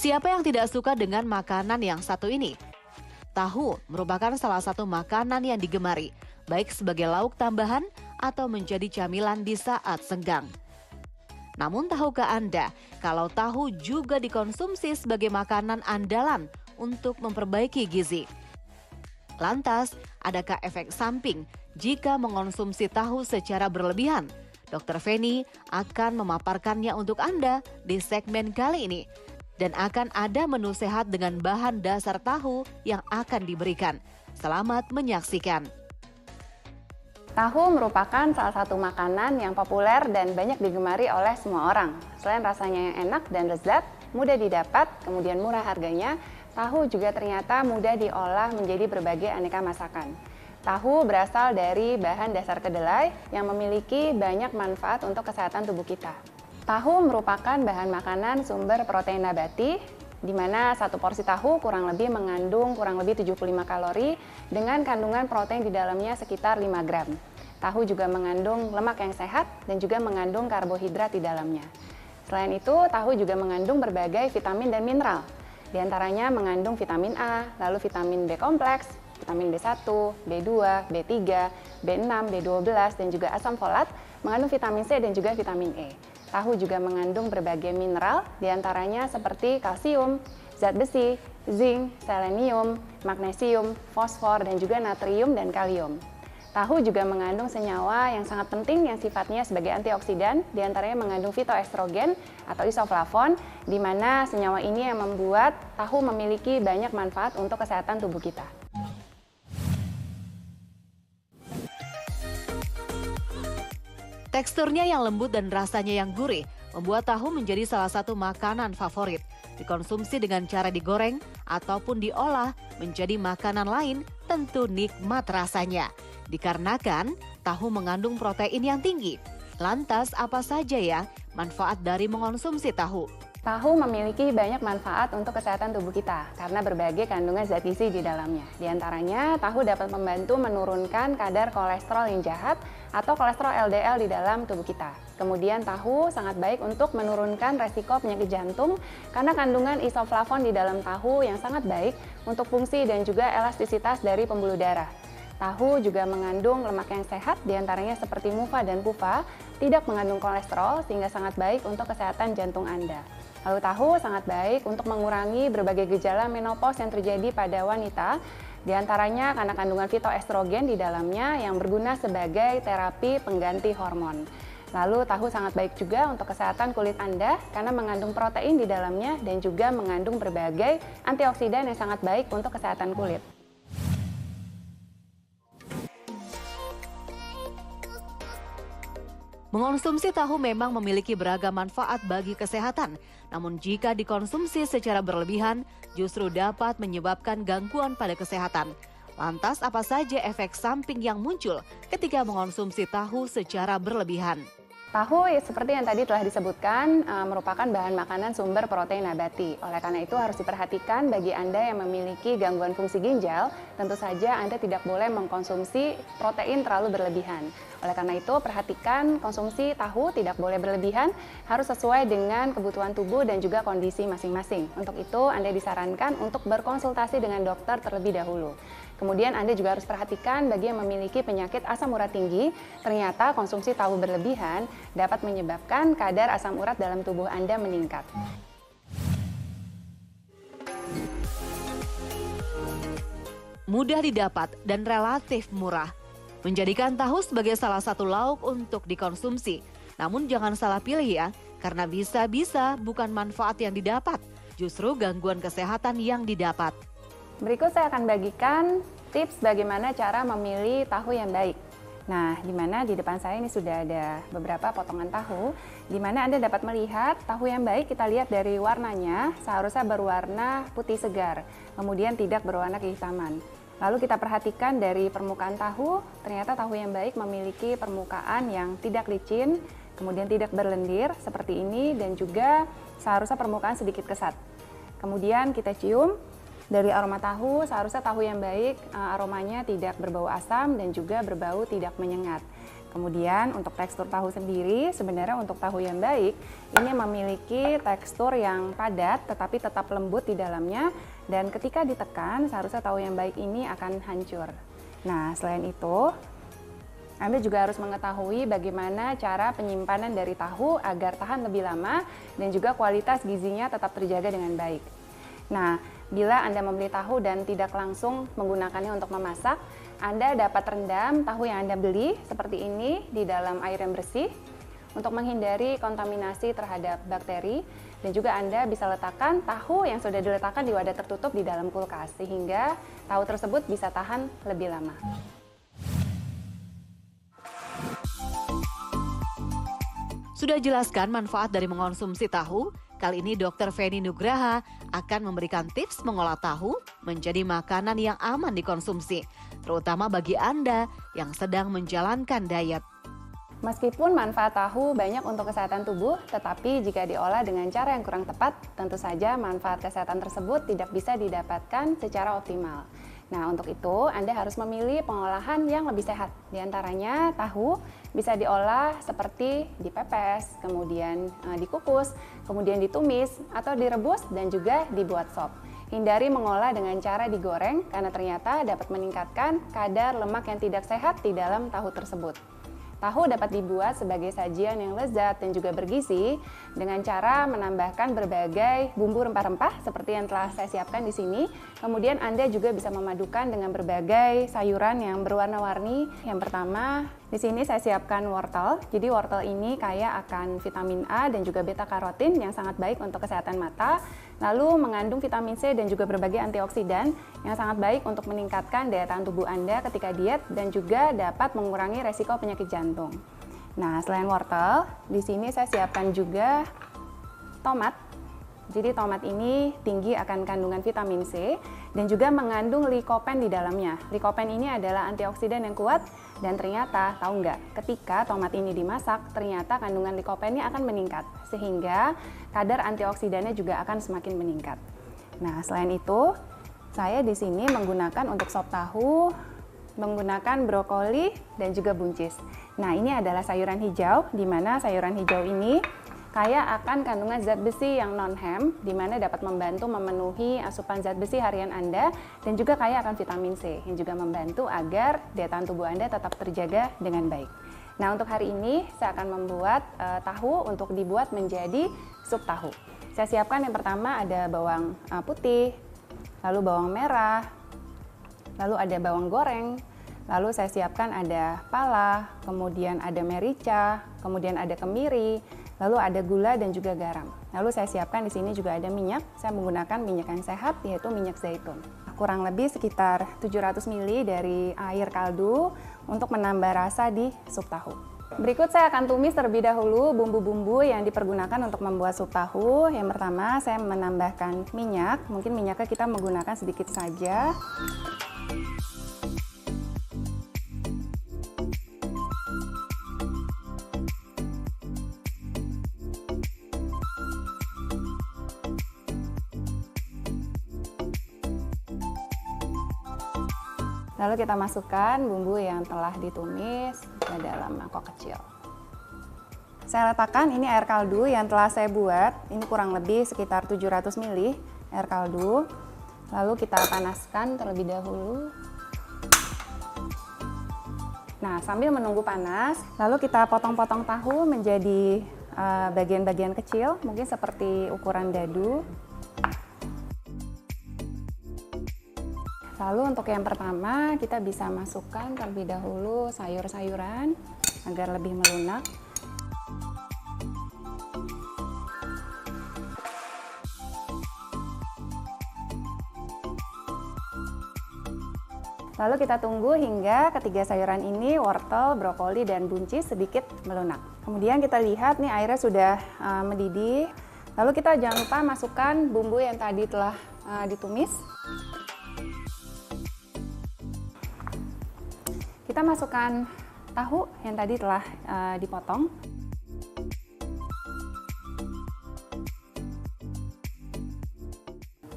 Siapa yang tidak suka dengan makanan yang satu ini? Tahu merupakan salah satu makanan yang digemari, baik sebagai lauk tambahan atau menjadi camilan di saat senggang. Namun tahukah Anda kalau tahu juga dikonsumsi sebagai makanan andalan untuk memperbaiki gizi? Lantas, adakah efek samping jika mengonsumsi tahu secara berlebihan? Dr. Feni akan memaparkannya untuk Anda di segmen kali ini. Dan akan ada menu sehat dengan bahan dasar tahu yang akan diberikan. Selamat menyaksikan. Tahu merupakan salah satu makanan yang populer dan banyak digemari oleh semua orang. Selain rasanya yang enak dan lezat, mudah didapat, kemudian murah harganya, tahu juga ternyata mudah diolah menjadi berbagai aneka masakan. Tahu berasal dari bahan dasar kedelai yang memiliki banyak manfaat untuk kesehatan tubuh kita. Tahu merupakan bahan makanan sumber protein nabati, di mana satu porsi tahu kurang lebih mengandung kurang lebih 75 kalori dengan kandungan protein di dalamnya sekitar 5 gram. Tahu juga mengandung lemak yang sehat dan juga mengandung karbohidrat di dalamnya. Selain itu, tahu juga mengandung berbagai vitamin dan mineral. Di antaranya mengandung vitamin A, lalu vitamin B kompleks, vitamin B1, B2, B3, B6, B12, dan juga asam folat, mengandung vitamin C dan juga vitamin E. Tahu juga mengandung berbagai mineral, diantaranya seperti kalsium, zat besi, zinc, selenium, magnesium, fosfor, dan juga natrium dan kalium. Tahu juga mengandung senyawa yang sangat penting yang sifatnya sebagai antioksidan, diantaranya mengandung fitoestrogen atau isoflavon, di mana senyawa ini yang membuat tahu memiliki banyak manfaat untuk kesehatan tubuh kita. Teksturnya yang lembut dan rasanya yang gurih membuat tahu menjadi salah satu makanan favorit. Dikonsumsi dengan cara digoreng ataupun diolah menjadi makanan lain tentu nikmat rasanya. Dikarenakan tahu mengandung protein yang tinggi. Lantas apa saja ya manfaat dari mengonsumsi tahu? Tahu memiliki banyak manfaat untuk kesehatan tubuh kita karena berbagai kandungan zat gizi di dalamnya. Di antaranya, tahu dapat membantu menurunkan kadar kolesterol yang jahat atau kolesterol LDL di dalam tubuh kita. Kemudian tahu sangat baik untuk menurunkan resiko penyakit jantung karena kandungan isoflavon di dalam tahu yang sangat baik untuk fungsi dan juga elastisitas dari pembuluh darah. Tahu juga mengandung lemak yang sehat, diantaranya seperti mufa dan pufa, tidak mengandung kolesterol sehingga sangat baik untuk kesehatan jantung Anda. Lalu tahu sangat baik untuk mengurangi berbagai gejala menopause yang terjadi pada wanita, diantaranya karena kandungan fitoestrogen di dalamnya yang berguna sebagai terapi pengganti hormon. Lalu tahu sangat baik juga untuk kesehatan kulit Anda karena mengandung protein di dalamnya dan juga mengandung berbagai antioksidan yang sangat baik untuk kesehatan kulit. Mengonsumsi tahu memang memiliki beragam manfaat bagi kesehatan, namun jika dikonsumsi secara berlebihan justru dapat menyebabkan gangguan pada kesehatan. Lantas apa saja efek samping yang muncul ketika mengonsumsi tahu secara berlebihan? Tahu seperti yang tadi telah disebutkan merupakan bahan makanan sumber protein nabati. Oleh karena itu harus diperhatikan bagi Anda yang memiliki gangguan fungsi ginjal, tentu saja Anda tidak boleh mengkonsumsi protein terlalu berlebihan. Oleh karena itu perhatikan konsumsi tahu tidak boleh berlebihan, harus sesuai dengan kebutuhan tubuh dan juga kondisi masing-masing. Untuk itu Anda disarankan untuk berkonsultasi dengan dokter terlebih dahulu. Kemudian Anda juga harus perhatikan bagi yang memiliki penyakit asam urat tinggi, ternyata konsumsi tahu berlebihan dapat menyebabkan kadar asam urat dalam tubuh Anda meningkat. Mudah didapat dan relatif murah, menjadikan tahu sebagai salah satu lauk untuk dikonsumsi. Namun jangan salah pilih ya, karena bisa-bisa bukan manfaat yang didapat, justru gangguan kesehatan yang didapat. Berikut saya akan bagikan tips bagaimana cara memilih tahu yang baik. Nah, di mana di depan saya ini sudah ada beberapa potongan tahu, di mana Anda dapat melihat tahu yang baik kita lihat dari warnanya seharusnya berwarna putih segar, kemudian tidak berwarna kehitaman. Lalu kita perhatikan dari permukaan tahu, ternyata tahu yang baik memiliki permukaan yang tidak licin, kemudian tidak berlendir seperti ini dan juga seharusnya permukaan sedikit kesat. Kemudian kita cium. Dari aroma tahu, seharusnya tahu yang baik aromanya tidak berbau asam dan juga berbau tidak menyengat. Kemudian untuk tekstur tahu sendiri, sebenarnya untuk tahu yang baik, ini memiliki tekstur yang padat tetapi tetap lembut di dalamnya, dan ketika ditekan seharusnya tahu yang baik ini akan hancur. Nah, selain itu, Anda juga harus mengetahui bagaimana cara penyimpanan dari tahu agar tahan lebih lama dan juga kualitas gizinya tetap terjaga dengan baik. Nah, bila Anda membeli tahu dan tidak langsung menggunakannya untuk memasak, Anda dapat rendam tahu yang Anda beli seperti ini di dalam air yang bersih untuk menghindari kontaminasi terhadap bakteri, dan juga Anda bisa letakkan tahu yang sudah diletakkan di wadah tertutup di dalam kulkas sehingga tahu tersebut bisa tahan lebih lama. Sudah jelaskan manfaat dari mengonsumsi tahu, kali ini Dr. Feni Nugraha akan memberikan tips mengolah tahu menjadi makanan yang aman dikonsumsi, terutama bagi Anda yang sedang menjalankan diet. Meskipun manfaat tahu banyak untuk kesehatan tubuh, tetapi jika diolah dengan cara yang kurang tepat, tentu saja manfaat kesehatan tersebut tidak bisa didapatkan secara optimal. Nah, untuk itu Anda harus memilih pengolahan yang lebih sehat. Di antaranya tahu bisa diolah seperti dipepes, kemudian dikukus, kemudian ditumis atau direbus dan juga dibuat sop. Hindari mengolah dengan cara digoreng karena ternyata dapat meningkatkan kadar lemak yang tidak sehat di dalam tahu tersebut. Tahu dapat dibuat sebagai sajian yang lezat dan juga bergizi dengan cara menambahkan berbagai bumbu rempah-rempah seperti yang telah saya siapkan di sini. Kemudian Anda juga bisa memadukan dengan berbagai sayuran yang berwarna-warni. Yang pertama, di sini saya siapkan wortel. Jadi wortel ini kaya akan vitamin A dan juga beta karotin yang sangat baik untuk kesehatan mata. Lalu mengandung vitamin C dan juga berbagai antioksidan yang sangat baik untuk meningkatkan daya tahan tubuh Anda ketika diet dan juga dapat mengurangi resiko penyakit jantung. Nah, selain wortel, di sini saya siapkan juga tomat. Jadi tomat ini tinggi akan kandungan vitamin C dan juga mengandung likopen di dalamnya. Likopen ini adalah antioksidan yang kuat dan ternyata, tahu nggak, ketika tomat ini dimasak, ternyata kandungan likopennya akan meningkat sehingga kadar antioksidannya juga akan semakin meningkat. Nah, selain itu, saya di sini menggunakan untuk sop tahu, menggunakan brokoli dan juga buncis. Nah, ini adalah sayuran hijau, di mana sayuran hijau ini kaya akan kandungan zat besi yang non-HAM, di mana dapat membantu memenuhi asupan zat besi harian Anda, dan juga kaya akan vitamin C, yang juga membantu agar daya tahan tubuh Anda tetap terjaga dengan baik. Nah, untuk hari ini saya akan membuat tahu untuk dibuat menjadi sup tahu. Saya siapkan yang pertama ada bawang putih, lalu bawang merah, lalu ada bawang goreng, lalu saya siapkan ada pala, kemudian ada merica, kemudian ada kemiri, lalu ada gula dan juga garam. Lalu saya siapkan di sini juga ada minyak. Saya menggunakan minyak yang sehat, yaitu minyak zaitun. Kurang lebih sekitar 700 ml dari air kaldu untuk menambah rasa di sup tahu. Berikut saya akan tumis terlebih dahulu bumbu-bumbu yang dipergunakan untuk membuat sup tahu. Yang pertama saya menambahkan minyak. Mungkin minyaknya kita menggunakan sedikit saja. Lalu kita masukkan bumbu yang telah ditumis ke dalam mangkok kecil. Saya letakkan ini air kaldu yang telah saya buat. Ini kurang lebih sekitar 700 ml air kaldu. Lalu kita panaskan terlebih dahulu. Nah, sambil menunggu panas, lalu kita potong-potong tahu menjadi bagian-bagian kecil, mungkin seperti ukuran dadu. Lalu untuk yang pertama kita bisa masukkan terlebih dahulu sayur-sayuran agar lebih melunak. Lalu kita tunggu hingga ketiga sayuran ini, wortel, brokoli, dan buncis sedikit melunak. Kemudian kita lihat nih airnya sudah mendidih. Lalu kita jangan lupa masukkan bumbu yang tadi telah ditumis. Kita masukkan tahu yang tadi telah dipotong.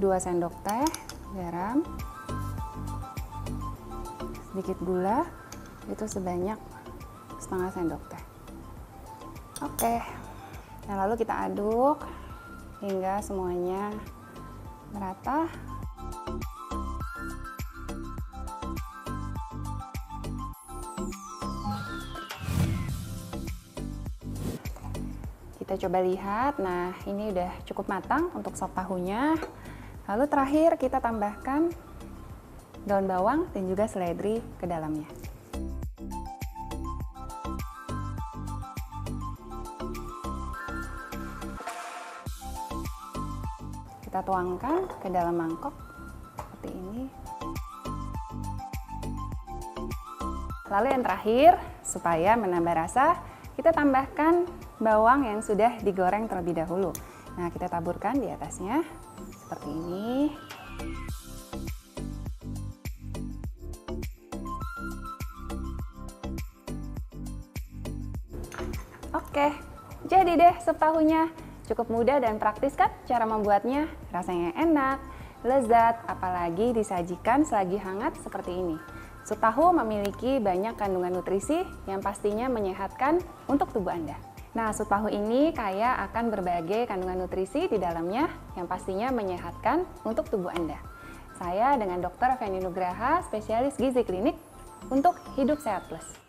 Dua sendok teh garam, sedikit gula, itu sebanyak setengah sendok teh. Oke, nah lalu kita aduk hingga semuanya merata. Kita coba lihat, nah ini udah cukup matang untuk sop tahunya. Lalu terakhir kita tambahkan daun bawang dan juga seledri ke dalamnya. Kita tuangkan ke dalam mangkok seperti ini. Lalu yang terakhir, supaya menambah rasa, kita tambahkan bawang yang sudah digoreng terlebih dahulu. Nah, kita taburkan di atasnya seperti ini. Oke, jadi deh sup tahunya. Cukup mudah dan praktis kan cara membuatnya? Rasanya enak, lezat, apalagi disajikan selagi hangat seperti ini. Sup tahu memiliki banyak kandungan nutrisi yang pastinya menyehatkan untuk tubuh Anda. Nah, sup tahu ini kaya akan berbagai kandungan nutrisi di dalamnya yang pastinya menyehatkan untuk tubuh Anda. Saya dengan Dr. Feni Nugraha, spesialis gizi klinik untuk Hidup Sehat Plus.